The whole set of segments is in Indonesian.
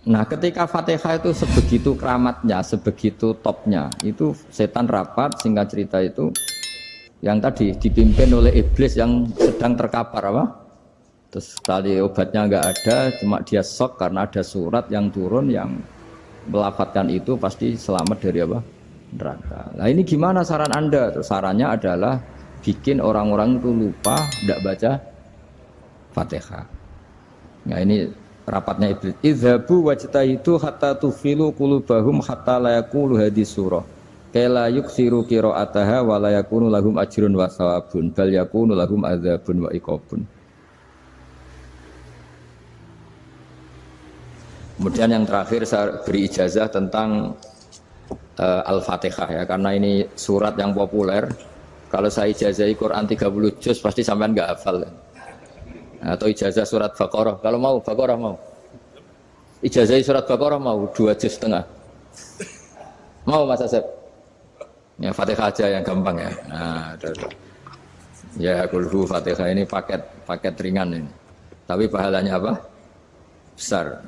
Nah, ketika Fatihah itu sebegitu keramatnya, sebegitu topnya, itu setan rapat, singkat cerita itu yang tadi dipimpin oleh iblis yang sedang terkapar apa? Terus tadi obatnya nggak ada, cuma dia shock karena ada surat yang turun yang melafatkan itu pasti selamat dari apa? Neraka. Nah ini gimana saran Anda? Terus sarannya adalah bikin orang-orang itu lupa, tidak baca Fatihah. Nah ini rapatnya iblis. Idzabu wajtahidu hatta tufilu qulubahum hatta la yaqulu hadis surah. Kala yuksiru qiraataha wa la yakunu lahum ajrun wa thawabun bal yakunu lahum adzabun wa iqabun. Kemudian yang terakhir saya beri ijazah tentang Al-Fatihah ya, karena ini surat yang populer. Kalau saya ijazahi Quran 30 juz pasti sampean enggak hafal. Atau ijazah surat Baqarah. Kalau mau Baqarah mau. Ijazahi surat Baqarah mau 2 juz setengah. Mau Mas Asep? Ya Fatihah aja yang gampang ya. Nah, ya kulhu Fatihah ini paket ringan ini. Tapi pahalanya apa? Besar.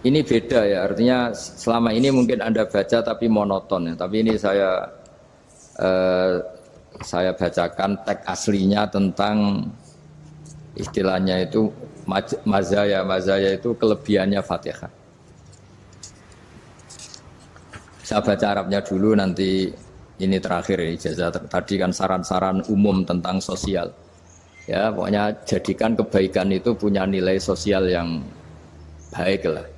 Ini beda ya, artinya selama ini mungkin Anda baca tapi monoton ya. Tapi ini saya bacakan teks aslinya tentang istilahnya itu mazaya itu kelebihannya Fatihah. Saya baca Arabnya dulu, nanti ini terakhir ijazah tadi kan saran-saran umum tentang sosial. Ya, pokoknya jadikan kebaikan itu punya nilai sosial yang baik lah.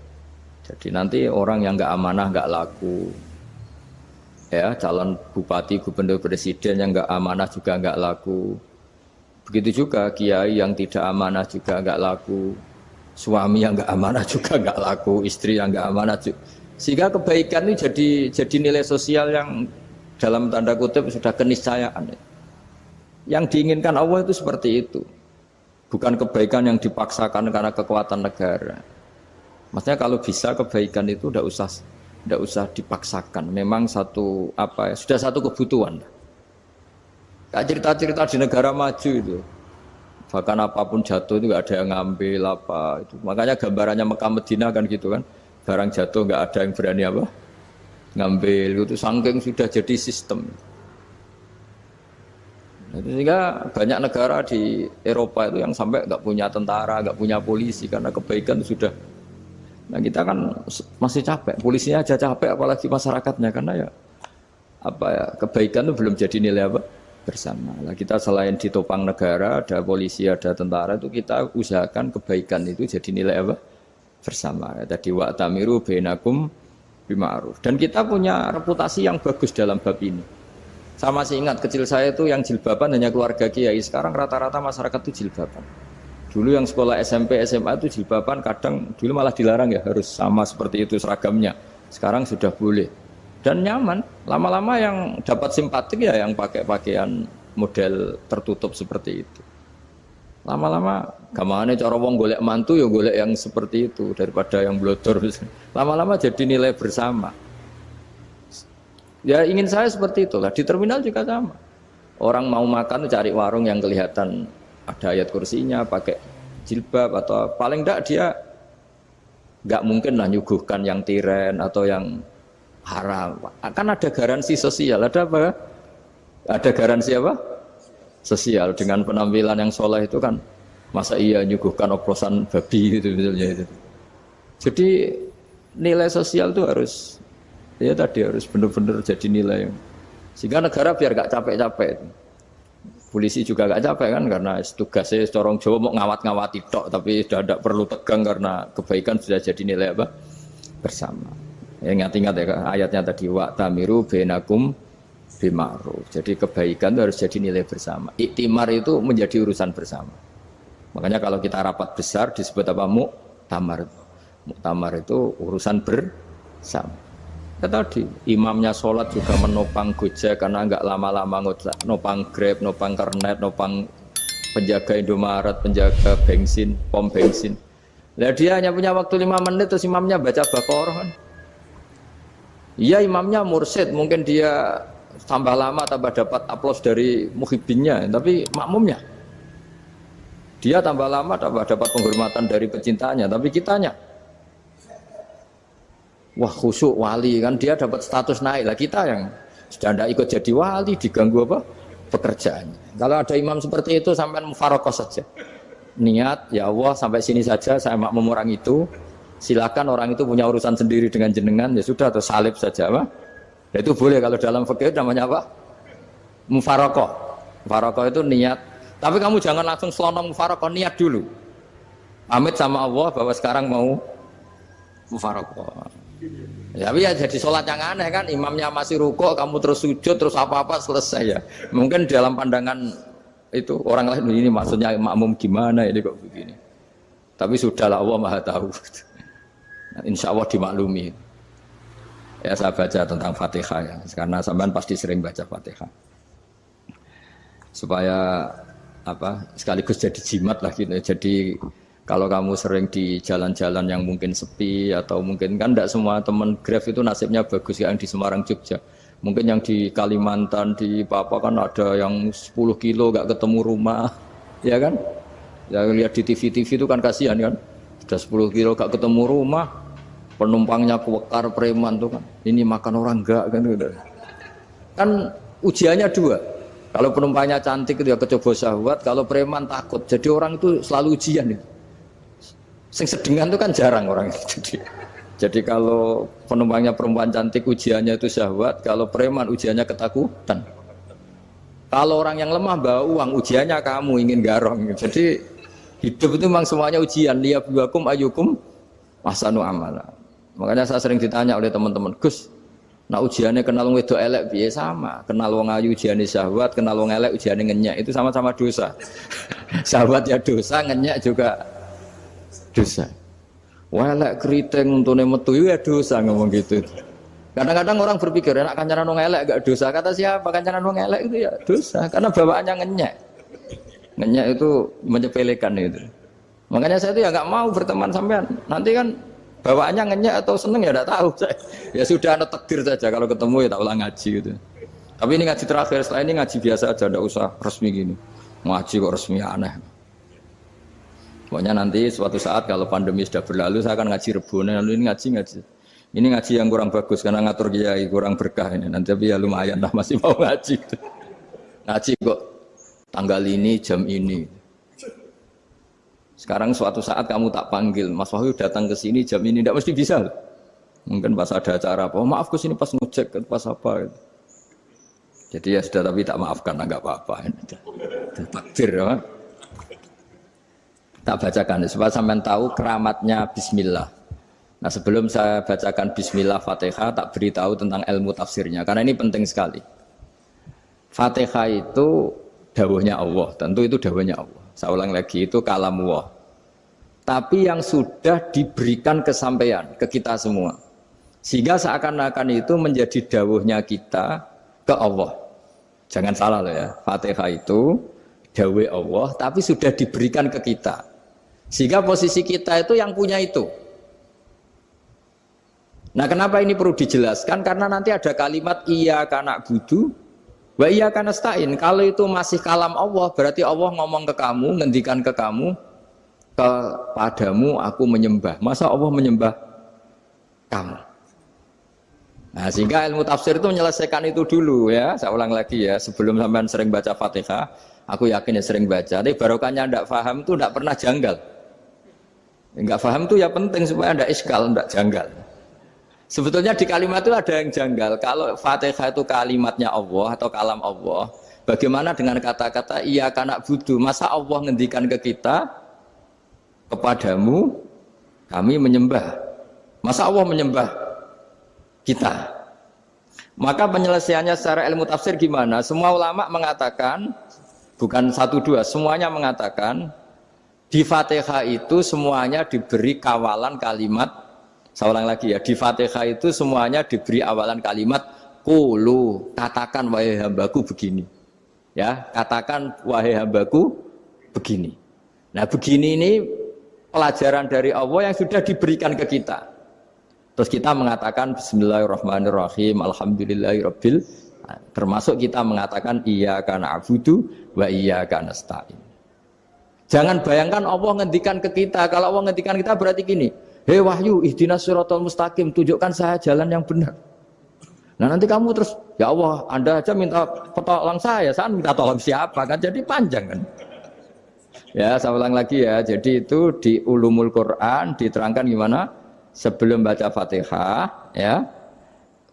Jadi nanti orang yang nggak amanah nggak laku, ya calon bupati, gubernur, presiden yang nggak amanah juga nggak laku. Begitu juga kiai yang tidak amanah juga nggak laku, suami yang nggak amanah juga nggak laku, istri yang nggak amanah juga. Sehingga kebaikan ini jadi nilai sosial yang dalam tanda kutip sudah keniscayaan. Yang diinginkan Allah itu seperti itu, bukan kebaikan yang dipaksakan karena kekuatan negara. Maksudnya kalau bisa kebaikan itu tidak usah dipaksakan. Memang sudah satu kebutuhan. Kayak cerita-cerita di negara maju itu, bahkan apapun jatuh itu nggak ada yang ngambil apa itu. Makanya gambarannya Mekah Medina kan gitu kan, barang jatuh nggak ada yang berani apa ngambil. Itu saking sudah jadi sistem. Sehingga banyak negara di Eropa itu yang sampai nggak punya tentara, nggak punya polisi karena kebaikan itu sudah. Nah kita kan masih capek, polisinya aja capek apalagi masyarakatnya, karena ya kebaikan itu belum jadi nilai apa bersama. Nah, kita selain ditopang negara, ada polisi, ada tentara, itu kita usahakan kebaikan itu jadi nilai apa bersama. Tadi wa'tamiru bainakum bima'ruf. Dan kita punya reputasi yang bagus dalam bab ini. Saya masih ingat kecil saya itu yang jilbaban hanya keluarga kiai. Sekarang rata-rata masyarakat itu jilbaban. Dulu yang sekolah SMP, SMA itu jilbaban kadang dulu malah dilarang ya, harus sama seperti itu seragamnya. Sekarang sudah boleh. Dan nyaman. Lama-lama yang dapat simpatik ya yang pakai pakaian model tertutup seperti itu. Lama-lama gamane cara wong golek mantu ya golek yang seperti itu daripada yang blodor. Lama-lama jadi nilai bersama. Ya ingin saya seperti itulah. Di terminal juga sama. Orang mau makan cari warung yang kelihatan ada ayat kursinya, pakai jilbab, atau paling enggak dia enggak mungkin lah nyuguhkan yang tiren atau yang haram. Kan ada garansi sosial, ada apa? Ada garansi apa? Sosial dengan penampilan yang soleh itu kan, masa iya nyuguhkan oplosan babi gitu misalnya itu. Jadi nilai sosial itu harus harus benar-benar jadi nilai. Sehingga negara biar enggak capek-capek. Polisi juga gak capek kan, karena tugasnya corong Jawa mau ngawat-ngawati tok, tapi sudah tidak perlu tegang karena kebaikan sudah jadi nilai apa bersama. Ya, ingat-ingat ya ayatnya tadi, wa'tamiru bainakum bima'ruf. Jadi kebaikan itu harus jadi nilai bersama. Iktimar itu menjadi urusan bersama. Makanya kalau kita rapat besar disebut apa? Muktamar. Muktamar itu urusan bersama. Tadi imamnya sholat juga menopang Gojek karena nggak lama-lama nopang Grab, nopang Kernet, nopang penjaga Indomaret, penjaga bensin, pom bensin. Nah dia hanya punya waktu 5 menit terus imamnya baca Baqarah kan. Iya imamnya mursyid, mungkin dia tambah lama tambah dapat aplaus dari muhibbinnya, tapi makmumnya Dia tambah lama tambah dapat penghormatan dari pecintanya, tapi kitanya wah khusyuk wali kan dia dapat status naik lah, kita yang sudah tidak ikut jadi wali diganggu apa pekerjaannya. Kalau ada imam seperti itu sampai mufarokoh saja, niat ya Allah sampai sini saja saya makmum orang itu, silakan orang itu punya urusan sendiri dengan jenengan ya sudah, atau salib saja apa. Ya, itu boleh kalau dalam fikih namanya apa mufarokoh. Mufarokoh itu niat, tapi kamu jangan langsung selonong mufarokoh, niat dulu pamit sama Allah bahwa sekarang mau mufarokoh. Ya, tapi ya jadi sholat yang aneh kan, imamnya masih rukuk, kamu terus sujud, terus apa-apa selesai ya. Mungkin dalam pandangan itu orang lain ini maksudnya makmum gimana ini kok begini. Tapi sudahlah Allah Maha tahu. Insya Allah dimaklumi. Ya saya baca tentang Fatihah ya, karena sampean pasti sering baca Fatihah. Supaya apa sekaligus jadi jimat lah gitu. Jadi kalau kamu sering di jalan-jalan yang mungkin sepi atau mungkin kan tidak semua teman Grab itu nasibnya bagus yang di Semarang Jogja. Mungkin yang di Kalimantan di Papua kan ada yang 10 kilo gak ketemu rumah, ya kan? Ya lihat di TV-TV itu kan kasihan kan. Sudah 10 kilo gak ketemu rumah, penumpangnya kuwekar preman tuh kan. Ini makan orang enggak kan gitu. Kan ujiannya dua. Kalau penumpangnya cantik itu ya kecoba syahwat, kalau preman takut. Jadi orang itu selalu ujian itu. Sing sedengan itu kan jarang orang itu. Jadi kalau penumpangnya perempuan cantik ujiannya itu syahwat, kalau preman ujiannya ketakutan. Kalau orang yang lemah bawa uang ujiannya kamu ingin garong. Jadi hidup itu memang semuanya ujian. Liyabluwakum ayyukum ahsanu amala. Makanya saya sering ditanya oleh teman-teman, Gus, nah ujiannya kenal wong wedok elek piye? Sama. Kenal wong ayu ujiannya syahwat, kenal wong elek ujiannya ngenyek, itu sama-sama dosa. Syahwat ya dosa, ngenyek juga dosa. Welek keriting untune metu ya dosa ngomong gitu. Kadang-kadang orang berpikir enak kancanan wong elek gak dosa. Kata siapa kancanan wong elek itu ya dosa karena bawaannya ngenyek. Ngenyek itu menyepelekan itu. Makanya saya itu ya nggak mau berteman sampean. Nanti kan bawaannya ngenyek atau seneng ya enggak tahu saya. Ya sudah ada takdir saja kalau ketemu ya tak ulang ngaji gitu. Tapi ini ngaji terakhir, setelah ini ngaji biasa aja, enggak usah resmi gini. Ngaji kok resmi aneh. Pokoknya nanti suatu saat kalau pandemi sudah berlalu saya akan ngaji Rebone, lalu ini ngaji. Ini ngaji yang kurang bagus karena ngatur kiai kurang berkah ini. Nanti tapi ya lumayan lah masih mau ngaji. Ngaji kok tanggal ini jam ini. Sekarang suatu saat kamu tak panggil, Mas Wahyu datang ke sini jam ini tidak mesti bisa. Mungkin pas ada acara apa, oh, maaf ke sini pas ngecek pas apa. Gitu. Jadi ya sudah tapi tak maafkan enggak apa-apa. Takdir ya. Tak bacakan supaya sampean tahu keramatnya bismillah. Nah, sebelum saya bacakan bismillah Fatihah, tak beritahu tentang ilmu tafsirnya karena ini penting sekali. Fatihah itu dawuhnya Allah, tentu itu dawuhnya Allah. Saya ulang lagi, itu kalam Allah. Tapi yang sudah diberikan kesampaian ke kita semua. Sehingga seakan-akan itu menjadi dawuhnya kita ke Allah. Jangan salah loh ya. Fatihah itu dawuh Allah tapi sudah diberikan ke kita. Sehingga posisi kita itu yang punya itu. Nah, kenapa ini perlu dijelaskan? Karena nanti ada kalimat iyyaka na'budu wa iyyaka nasta'in. Kalau itu masih kalam Allah, berarti Allah ngomong ke kamu, ngendikan ke kamu, kepadamu aku menyembah. Masa Allah menyembah kamu? Nah, sehingga ilmu tafsir itu menyelesaikan itu dulu ya. Saya ulang lagi ya, sebelum sampean sering baca Fatihah, aku yakin ya sering baca. Tapi barokahnya tidak paham itu tidak pernah janggal. Enggak paham itu ya penting supaya ada iskal, enggak janggal. Sebetulnya di kalimat itu ada yang janggal. Kalau Fatihah itu kalimatnya Allah atau kalam Allah, bagaimana dengan kata-kata iyyaka na'budu? Masa Allah ngendikan ke kita, kepadamu kami menyembah. Masa Allah menyembah kita? Maka penyelesaiannya secara ilmu tafsir gimana? Semua ulama mengatakan, bukan satu dua, semuanya mengatakan di Fatihah itu semuanya diberi kawalan kalimat. Saya ulang lagi ya, di Fatihah itu semuanya diberi awalan kalimat qulu, katakan wahai hambaku begini. Ya, katakan wahai hambaku begini. Nah, begini ini pelajaran dari Allah yang sudah diberikan ke kita. Terus kita mengatakan bismillahirrahmanirrahim, alhamdulillahirabbil, termasuk kita mengatakan iyyaka na'budu wa iyyaka nasta'in. Jangan bayangkan Allah ngendikan ke kita. Kalau Allah ngendikan kita berarti gini, hei wahyu, ihdinas siratal mustaqim, tunjukkan saya jalan yang benar. Nah nanti kamu terus, ya Allah, Anda aja minta tolong saya minta tolong siapa kan? Jadi panjang kan? Ya, saya ulang lagi ya. Jadi itu di Ulumul Quran diterangkan gimana? Sebelum baca Fatihah, ya.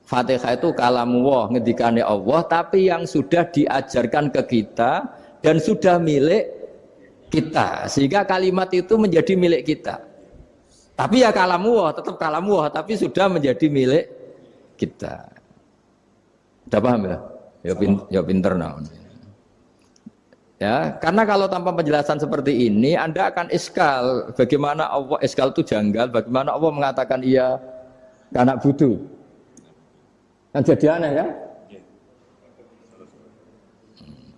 Fatihah itu kalamullah, ngendikannya Allah, tapi yang sudah diajarkan ke kita dan sudah milik kita, sehingga kalimat itu menjadi milik kita. Tapi ya kalamullah, tetap kalamullah, tapi sudah menjadi milik kita. Udah paham ya? Ya pinter nah. Ya, karena kalau tanpa penjelasan seperti ini, Anda akan iskal. Bagaimana Allah, iskal itu janggal, bagaimana Allah mengatakan iya anak butuh. Kan jadi aneh ya?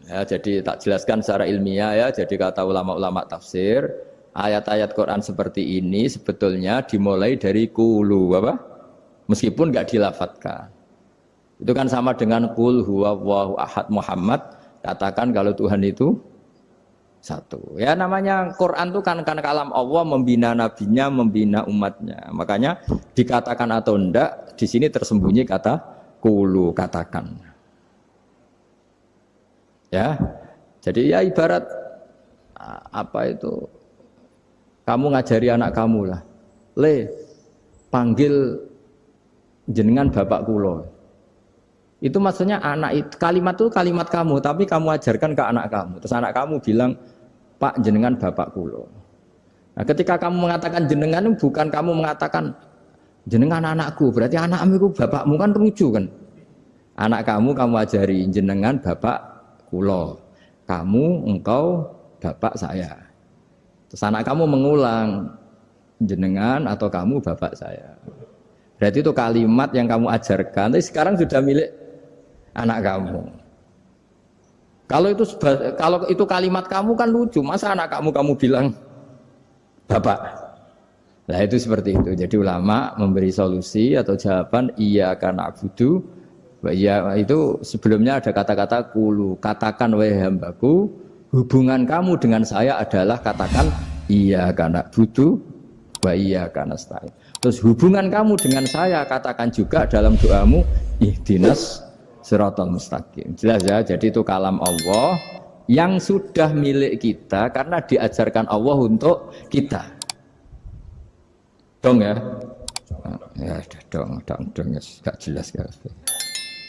Ya, jadi tak jelaskan secara ilmiah ya. Jadi kata ulama-ulama tafsir, ayat-ayat Quran seperti ini sebetulnya dimulai dari qulu apa? Meskipun nggak dilafatkan. Itu kan sama dengan qul huwallahu ahad Muhammad, katakan kalau Tuhan itu satu. Ya namanya Quran itu kan kalam Allah, membina nabinya, membina umatnya. Makanya dikatakan atau enggak, di sini tersembunyi kata qulu, katakan. Ya, jadi ya ibarat apa itu? Kamu ngajari anak kamu lah, panggil jenengan bapak kulo. Itu maksudnya anak itu kalimat kamu, tapi kamu ajarkan ke anak kamu. Terus anak kamu bilang, Pak jenengan bapak kulo. Nah, ketika kamu mengatakan jenengan, bukan kamu mengatakan jenengan anakku, berarti anakmu itu bapakmu, kan lucu kan? Anak kamu ajari jenengan bapak kulo, kamu engkau bapak saya. Terus anak kamu mengulang jenengan atau kamu bapak saya. Berarti itu kalimat yang kamu ajarkan, tapi sekarang sudah milik anak kamu. Kalau itu kalimat kamu kan lucu, masa anak kamu bilang bapak. Nah itu seperti itu. Jadi ulama memberi solusi atau jawaban iya karena abudu. Ya itu sebelumnya ada kata-kata kulu, katakan wahai hambaku, hubungan kamu dengan saya adalah katakan iya karena butuh, wa iya karena stain. Terus hubungan kamu dengan saya katakan juga dalam doamu ihdinas siratal mustaqim. Jelas ya, jadi itu kalam Allah yang sudah milik kita karena diajarkan Allah untuk kita. Dong ya? Ya dong, gak jelas ya.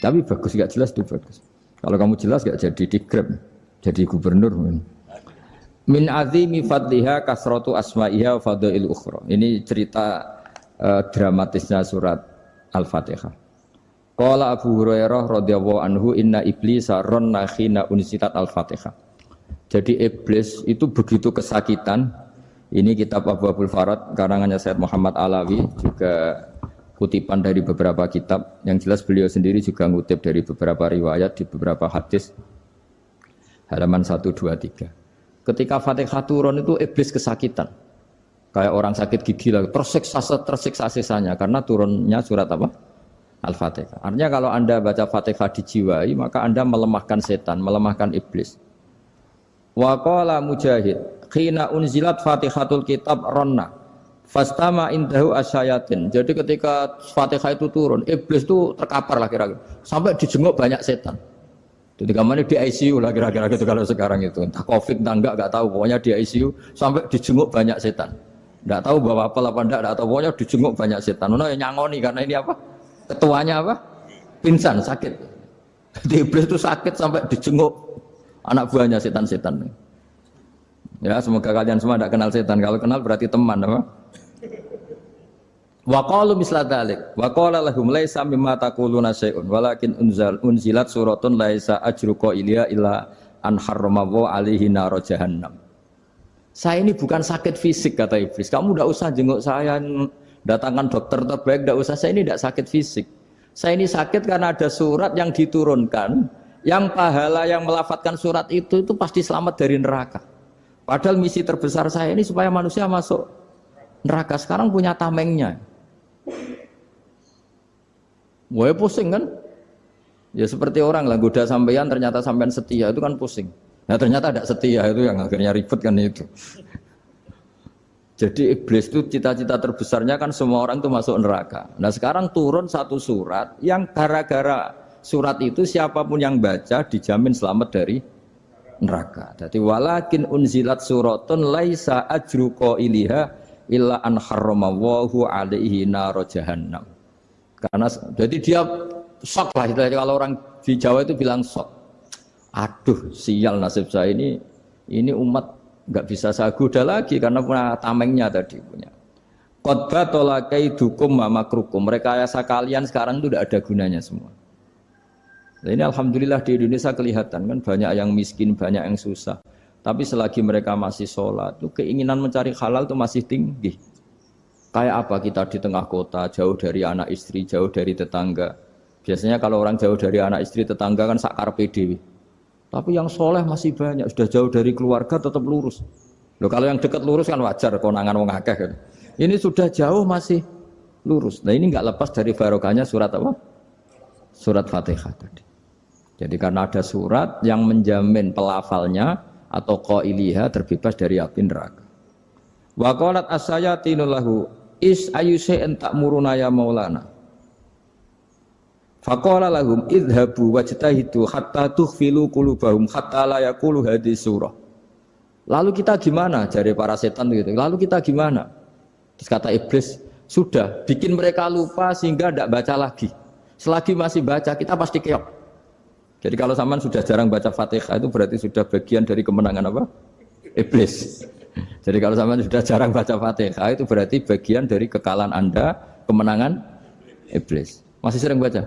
Tapi bagus, gak jelas itu bagus. Kalau kamu jelas gak jadi digrab, jadi gubernur. Min azimi fadliha kasratu asma'iha fadail ukhra. Ini cerita dramatisnya surat Al-Fatihah. Qala Abu Hurairah radhiyallahu anhu inna iblisa ranna khina unsitat Al-Fatihah. Jadi iblis itu begitu kesakitan. Ini kitab Abu Abul Farad karangannya Sayyid Muhammad Alawi, juga kutipan dari beberapa kitab. Yang jelas beliau sendiri juga ngutip dari beberapa riwayat di beberapa hadis, halaman 1, 2, 3. Ketika Fatihah turun itu iblis kesakitan, kayak orang sakit gigi lah, tersiksa sisanya karena turunnya surat apa? Al-Fatihah. Artinya kalau Anda baca Fatihah dijiwai, maka Anda melemahkan setan, melemahkan iblis. Wa qala Mujahid khina unzilat Fatihatul kitab ronna fastama indahu asyayatin. Jadi ketika Fatihah itu turun, iblis itu terkapar lah kira-kira, sampai dijenguk banyak setan. Jadi kemana di ICU lah kira-kira gitu kalau sekarang itu, entah COVID entah enggak tahu, pokoknya di ICU sampai dijenguk banyak setan. Enggak tahu bawa apa enggak tahu, pokoknya dijenguk banyak setan. Ono yang nyangoni karena ini apa? Ketuanya apa? Pingsan, sakit. Jadi iblis itu sakit sampai dijenguk anak buahnya setan-setan. Ya, semoga kalian semua tidak kenal setan. Kalau kenal berarti teman, apa? Wa qalu misla dzalik wa qala lahum laisa mimma taquluna syai'un walakin unzilat suratun laisa ajru qailiha illa an harrama alaihi nar jahannam. Saya ini bukan sakit fisik kata iblis. Kamu tidak usah jenguk saya, datangkan dokter terbaik, tidak usah. Saya ini tidak sakit fisik. Saya ini sakit karena ada surat yang diturunkan, yang pahala yang melafatkan surat itu pasti selamat dari neraka. Padahal misi terbesar saya ini supaya manusia masuk neraka. Sekarang punya tamengnya. Wah pusing kan? Ya seperti orang lah, goda sampean ternyata sampean setia, itu kan pusing. Nah ternyata tidak setia, itu yang akhirnya ribet kan itu. Jadi iblis itu cita-cita terbesarnya kan semua orang itu masuk neraka. Nah sekarang turun satu surat yang gara-gara surat itu siapapun yang baca dijamin selamat dari neraka. Jadi walakin unzilat suratun laisa ajru qailiha illa an harramallahu alaihi nar jahannam. Karena jadi dia shock lah, kalau orang di Jawa itu bilang shock. Aduh sial nasib saya ini umat nggak bisa saya goda lagi karena punya tamengnya tadi punya. Qad tolakaidukum makrukum. Rekayasa kalian sekarang itu tidak ada gunanya semua. Nah, ini alhamdulillah di Indonesia kelihatan kan banyak yang miskin, banyak yang susah. Tapi selagi mereka masih sholat, itu keinginan mencari halal itu masih tinggi. Kayak apa kita di tengah kota, jauh dari anak istri, jauh dari tetangga. Biasanya kalau orang jauh dari anak istri, tetangga kan sakar PDW. Tapi yang soleh masih banyak, sudah jauh dari keluarga tetap lurus. Loh, kalau yang dekat lurus kan wajar, konangan wong akeh kan. Ini sudah jauh masih lurus. Nah ini nggak lepas dari barokahnya surat apa? Surat Fatihah tadi. Jadi karena ada surat yang menjamin pelafalnya atau qailiha terbebas dari api neraka. Wa qalat as-sayatinu lahu is ayyusai'in ta'muruna ya maulana. Faqala lahum idhabu wajtahidu hatta tukhfilu qulubahum hatta la yaqulu hadhihi surah. Lalu kita gimana? Jari para setan gitu. Lalu kita gimana? Terus kata iblis, sudah bikin mereka lupa sehingga tidak baca lagi. Selagi masih baca kita pasti keok. Jadi kalau sampean sudah jarang baca Fatihah itu berarti sudah bagian dari kemenangan apa? Iblis. Jadi kalau sampean sudah jarang baca Fatihah itu berarti bagian dari kekalahan Anda, kemenangan iblis. Masih sering baca?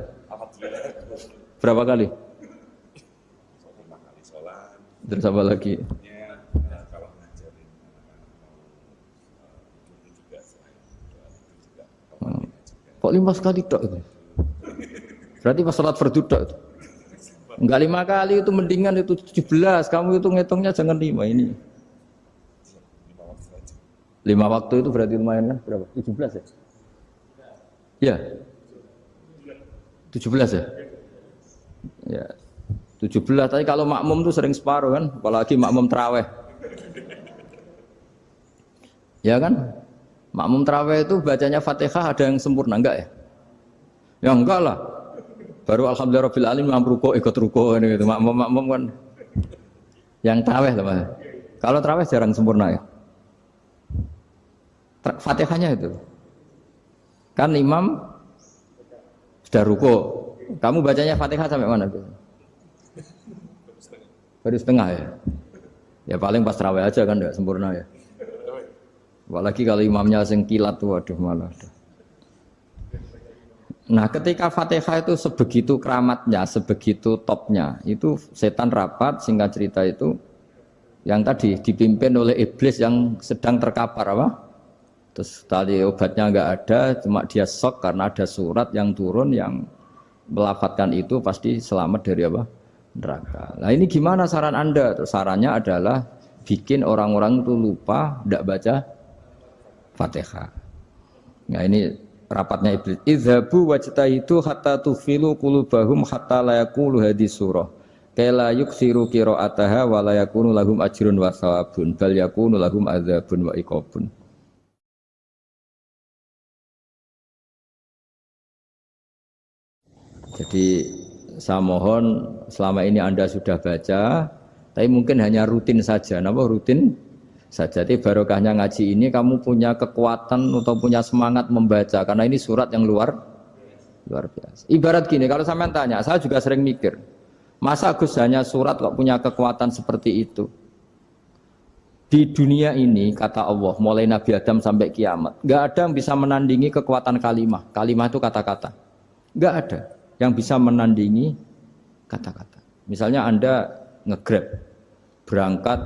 Berapa kali? 5 kali sholat. Terus apa lagi? Kalau ngajarin juga kok 5 kali tok itu? Berarti pas sholat fardu tok itu? Enggak 5 kali itu mendingan itu 17. Kamu itu ngitungnya jangan 5 ini. 5 waktu itu berarti lumayan kan? Berapa? 17 ya? Ya. 17 ya? Ya. 17, tapi kalau makmum tuh sering separuh kan, apalagi makmum tarawih. Ya kan? Makmum tarawih itu bacanya Fatihah ada yang sempurna enggak ya? Ya enggak lah. Baru alhamdulillah rabbil alamin mampu ruko ikut ruko gitu. Makmum kan yang tarawih lah Mas. Kalau tarawih jarang sempurna ya. Fatihahnya itu. Kan imam sudah ruko. Kamu bacanya Fatihah sampai mana tuh? Baru setengah ya. Ya paling pas tarawih aja kan enggak sempurna ya. Apalagi kalau imamnya sing kilat tuh waduh malah. Nah, ketika Fatihah itu sebegitu keramatnya, sebegitu topnya, itu setan rapat singkat cerita itu yang tadi dipimpin oleh iblis yang sedang terkapar apa? Terus tadi obatnya enggak ada, cuma dia shock karena ada surat yang turun yang melafatkan itu pasti selamat dari apa? Neraka. Nah ini gimana saran Anda? Terus sarannya adalah bikin orang-orang itu lupa tidak baca Fatihah. Nah ini rapatnya iblis. Idhabu wajtahidu hatta tufilu qulubahum hatta la yaqulu hadhihi surah. Kala yuksiru qira'ataha wa la yakunu lahum ajrun wa thawabun bal yakunu lahum adzabun wa iqabun. Jadi saya mohon selama ini Anda sudah baca, tapi mungkin hanya rutin saja. Napa rutin saja? Jadi barokahnya ngaji ini kamu punya kekuatan atau punya semangat membaca karena ini surat yang luar biasa. Ibarat gini, kalau sampean tanya, saya juga sering mikir, masa Gus hanya surat kok punya kekuatan seperti itu? Di dunia ini kata Allah, mulai Nabi Adam sampai kiamat, nggak ada yang bisa menandingi kekuatan kalimah. Kalimah itu kata-kata, nggak ada yang bisa menandingi kata-kata. Misalnya Anda nge-grab, berangkat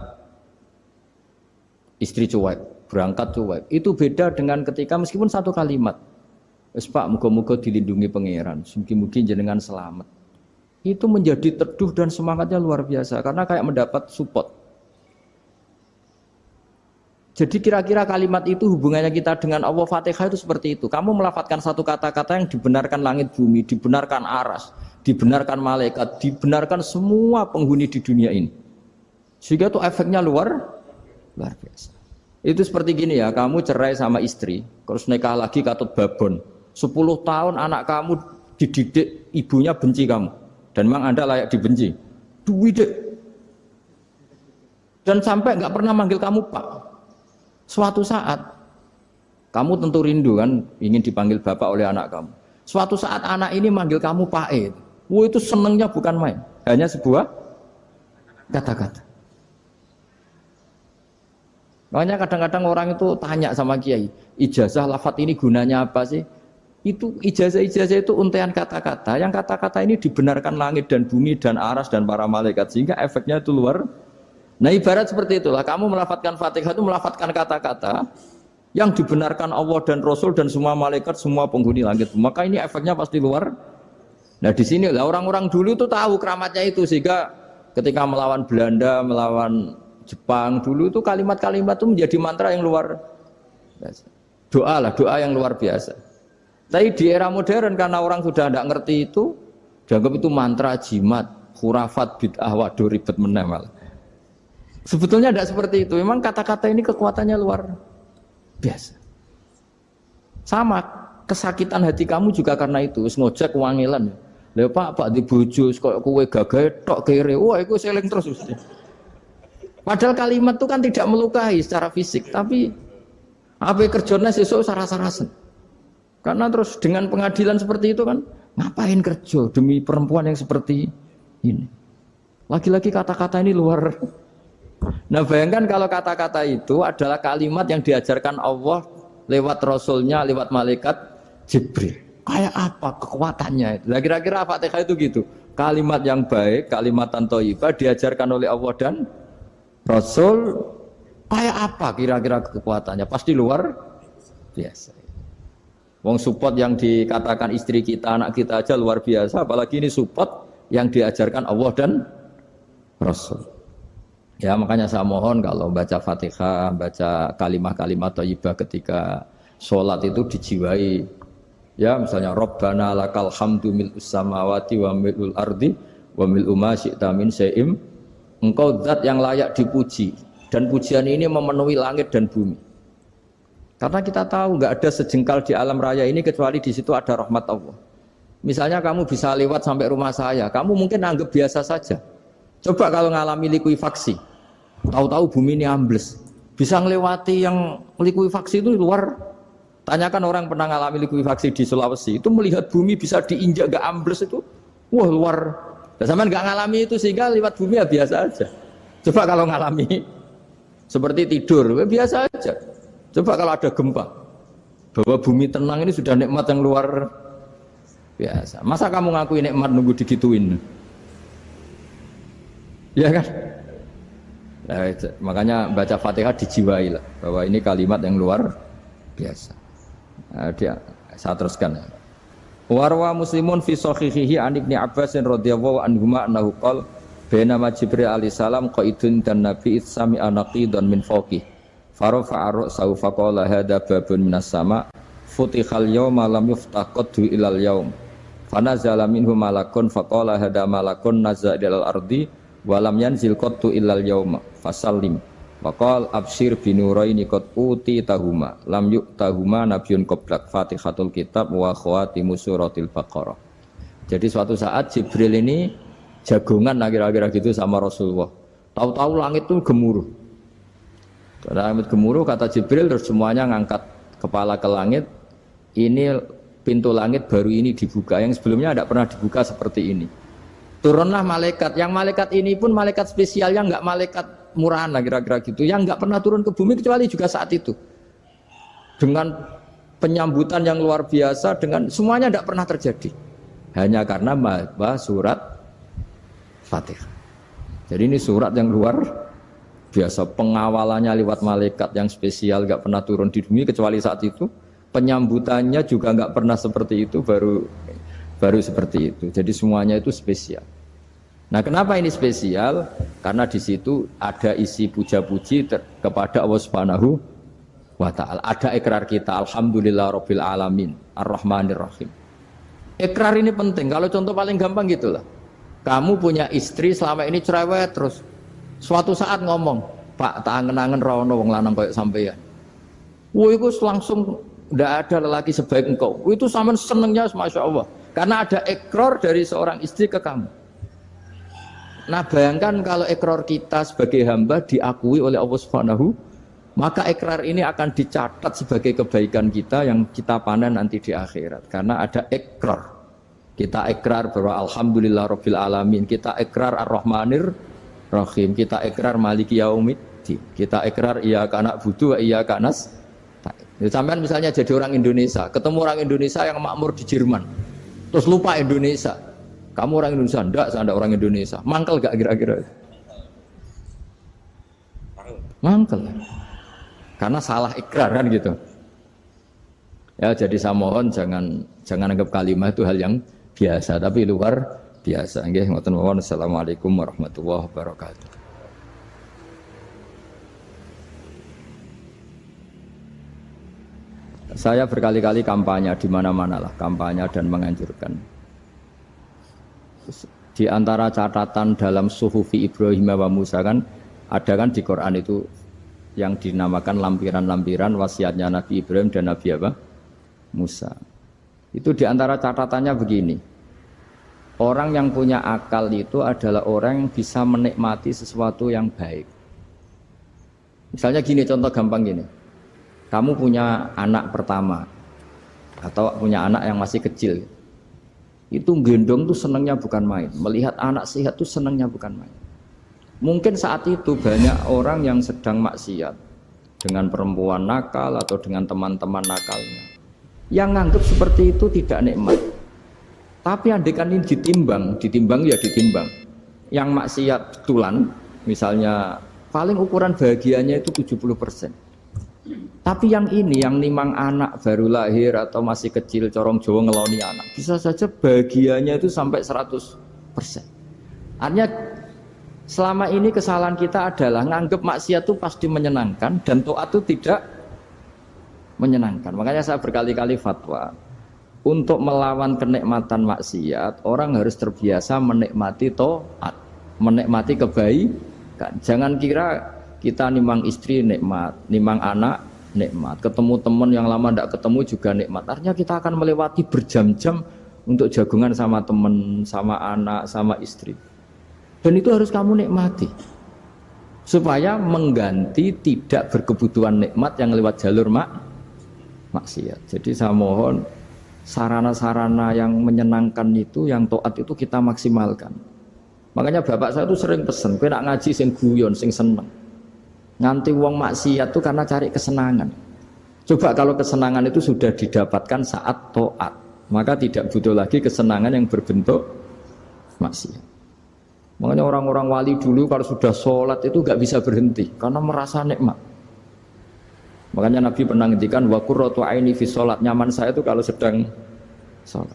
istri cuek, berangkat cuek. Itu beda dengan ketika meskipun satu kalimat. Wes Pak, muga-muga dilindungi pangeran, mugi-mugi jenengan selamat. Itu menjadi teduh dan semangatnya luar biasa karena kayak mendapat support. Jadi kira-kira kalimat itu hubungannya kita dengan Allah Fatihah itu seperti itu. Kamu melafatkan satu kata-kata yang dibenarkan langit bumi, dibenarkan aras, dibenarkan malaikat, dibenarkan semua penghuni di dunia ini. Sehingga itu efeknya luar biasa. Itu seperti gini ya, kamu cerai sama istri, terus nikah lagi katut babon. 10 tahun anak kamu dididik, ibunya benci kamu. Dan memang Anda layak dibenci. Duwidek. Dan sampai nggak pernah manggil kamu Pak. Suatu saat, kamu tentu rindu kan, ingin dipanggil Bapak oleh anak kamu. Suatu saat anak ini manggil kamu Pak E. Wah itu senengnya bukan main. Hanya sebuah kata-kata. Makanya kadang-kadang orang itu tanya sama kiai, ijazah lafadz ini gunanya apa sih? Itu ijazah-ijazah itu untaian kata-kata. Yang kata-kata ini dibenarkan langit dan bumi dan aras dan para malaikat. Sehingga efeknya itu luar. Nah ibarat seperti itulah. Kamu melafadzkan Fatihah itu melafadzkan kata-kata yang dibenarkan Allah dan Rasul dan semua malaikat, semua penghuni langit. Maka ini efeknya pasti luar. Nah di sini lah orang-orang dulu itu tahu keramatnya itu, sehingga ketika melawan Belanda, melawan Jepang dulu itu kalimat-kalimat itu menjadi mantra yang luar biasa. Doa lah, doa yang luar biasa. Tapi di era modern karena orang sudah tidak ngerti itu, dianggap itu mantra, jimat, khurafat, bid'ah, waduh ribet menemal. Sebetulnya tidak seperti itu. Memang kata-kata ini kekuatannya luar biasa. Sama kesakitan hati kamu juga karena itu. Ngojek wangilan. Lha Pak di bojo kok kowe gagah tok kere. Wah, iku seling terus mesti. Padahal kalimat itu kan tidak melukai secara fisik, tapi apa kerjanya sesuk saras-sarasen. Karena terus dengan pengadilan seperti itu kan ngapain kerja demi perempuan yang seperti ini. Lagi-lagi kata-kata ini luar. Nah bayangkan kalau kata-kata itu adalah kalimat yang diajarkan Allah lewat Rasulnya, lewat malaikat Jibril. Kayak apa kekuatannya itu? Nah, kira-kira Fatihah itu gitu. Kalimat yang baik, kalimatan thayyibah diajarkan oleh Allah dan Rasul. Kayak apa kira-kira kekuatannya? Pasti luar biasa. Wong support yang dikatakan istri kita, anak kita aja luar biasa. Apalagi ini support yang diajarkan Allah dan Rasul. Ya makanya saya mohon kalau baca Fatihah, baca kalimat-kalimat thayyibah ketika sholat itu dijiwai. Ya misalnya Rabbana lakal hamdu mil'us samawati wa mil'ul ardi wa mil'u ma syi'ta min syai'im. Engkau zat yang layak dipuji dan pujian ini memenuhi langit dan bumi. Karena kita tahu nggak ada sejengkal di alam raya ini kecuali di situ ada rahmat Allah. Misalnya kamu bisa lewat sampai rumah saya, kamu mungkin anggap biasa saja. Coba kalau ngalami likuifaksi, tahu-tahu bumi ini ambles, bisa ngelewati yang likuifaksi itu luar. Tanyakan orang pernah ngalami likuifaksi di Sulawesi, itu melihat bumi bisa diinjak gak ambles itu, wah luar. Dan sama nggak ngalami itu sehingga lewat bumi ya biasa aja. Coba kalau ngalami seperti tidur, ya biasa aja. Coba kalau ada gempa, bahwa bumi tenang ini sudah nikmat yang luar biasa. Masa kamu ngakui nikmat nunggu digituin? Ya kan? Nah, makanya baca Fatihah dijiwai lah, bahwa ini kalimat yang luar biasa. Nah, saya teruskan. Warwa Muslimun fi sahihihi an Ibnu Abbas radhiyallahu anhuma annahu qala bainama Jibril alaihi salam qaidun dan Nabi itsami anaqidan min fawqih farafa'a ra'sahu faqala hadza babun minas sama futihal yawma lam yuftaqadhu ilal yaum fanazala minhu malakun faqala hadza malakun nazza ilal ardi wa lam yanzil qattu ilal yauma fasallim waqal absyir binuraini qad uti tahuma lam yu'tahuma nabiyyun qablak Fatihatul kitab wa khawatimu suratil Baqarah. Jadi suatu saat Jibril ini jagongan kira-kira gitu sama Rasulullah. Tahu-tahu langit itu gemuruh. Karena langit gemuruh kata Jibril terus semuanya ngangkat kepala ke langit. Ini pintu langit baru ini dibuka, yang sebelumnya tidak pernah dibuka seperti ini. Turunlah malaikat, yang malaikat ini pun malaikat spesial, yang enggak malaikat murahan lah kira-kira gitu, yang enggak pernah turun ke bumi kecuali juga saat itu. Dengan penyambutan yang luar biasa, dengan semuanya tidak pernah terjadi. Hanya karena bahwa surat Fatihah. Jadi ini surat yang luar biasa, pengawalannya lewat malaikat yang spesial, enggak pernah turun di bumi kecuali saat itu. Penyambutannya juga enggak pernah seperti itu, baru seperti itu. Jadi semuanya itu spesial. Nah, kenapa ini spesial? Karena di situ ada isi puja-puji kepada Allah Subhanahu wa ta'ala. Ada ikrar kita, alhamdulillahirabbil alamin, arrahmanir rahim. Ikrar ini penting. Kalau contoh paling gampang gitulah. Kamu punya istri selama ini cerewet terus. Suatu saat ngomong, Pak, tak angen-angen ra ono wong lanang koyo sampeyan. Wah, itu langsung tidak ada lelaki sebaik engkau. Itu sama senengnya, masya Allah. Karena ada ikrar dari seorang istri ke kamu. Nah, bayangkan kalau ikrar kita sebagai hamba diakui oleh Allah Subhanahu, maka ikrar ini akan dicatat sebagai kebaikan kita yang kita panen nanti di akhirat. Karena ada ikrar. Kita ikrar bahwa alhamdulillah rabbil alamin. Kita ikrar ar-rahmanir rahim. Kita ikrar maliki yaumiddin. Kita ikrar iyyaka na'budu wa iyyaka nasta'in. Sampean misalnya jadi orang Indonesia, ketemu orang Indonesia yang makmur di Jerman, terus lupa Indonesia. Kamu orang Indonesia? Enggak, saya ada orang Indonesia. Mangkel gak kira-kira? Mangkel. Karena salah ikrar kan gitu. Ya, jadi saya mohon jangan anggap kalimat itu hal yang biasa, tapi luar biasa. Nggih, ngoten mawon. Assalamualaikum warahmatullahi wabarakatuh. Saya berkali-kali kampanye di mana-mana lah, kampanye dan menganjurkan. Di antara catatan dalam Suhufi Ibrahim wa Musa kan ada kan di Quran itu yang dinamakan lampiran-lampiran wasiatnya Nabi Ibrahim dan Nabi apa? Musa. Itu di antara catatannya begini. Orang yang punya akal itu adalah orang yang bisa menikmati sesuatu yang baik. Misalnya gini, contoh gampang gini. Kamu punya anak pertama atau punya anak yang masih kecil, itu gendong tuh senangnya bukan main. Melihat anak sehat tuh senangnya bukan main. Mungkin saat itu banyak orang yang sedang maksiat dengan perempuan nakal atau dengan teman-teman nakalnya, yang nganggap seperti itu tidak nikmat. Tapi andaikan ini ditimbang ya ditimbang. Yang maksiat betulan, misalnya paling ukuran bahagianya itu 70%. Tapi yang ini, yang nimang anak baru lahir atau masih kecil, corong Jawa ngeloni anak, bisa saja bahagianya itu sampai 100%. Artinya selama ini kesalahan kita adalah nganggep maksiat itu pasti menyenangkan dan taat itu tidak menyenangkan. Makanya saya berkali-kali fatwa, untuk melawan kenikmatan maksiat, orang harus terbiasa menikmati taat, menikmati kebaikan. Jangan kira kita nimang istri nikmat, nimang anak nikmat, ketemu teman yang lama tidak ketemu juga nikmat. Artinya kita akan melewati berjam-jam untuk jagungan sama teman, sama anak, sama istri. Dan itu harus kamu nikmati supaya mengganti tidak berkebutuhan nikmat yang lewat jalur maksiat. Jadi saya mohon sarana-sarana yang menyenangkan itu, yang taat itu kita maksimalkan. Makanya bapak saya itu sering pesen, kowe nak ngaji sing guyon, sing seneng. Nganti wong maksiat itu karena cari kesenangan. Coba kalau kesenangan itu sudah didapatkan saat taat, maka tidak butuh lagi kesenangan yang berbentuk maksiat. Makanya orang-orang wali dulu kalau sudah sholat itu gak bisa berhenti karena merasa nikmat. Makanya Nabi pernah ngendikan wa qurratu aini fi sholat, nyaman saya itu kalau sedang sholat.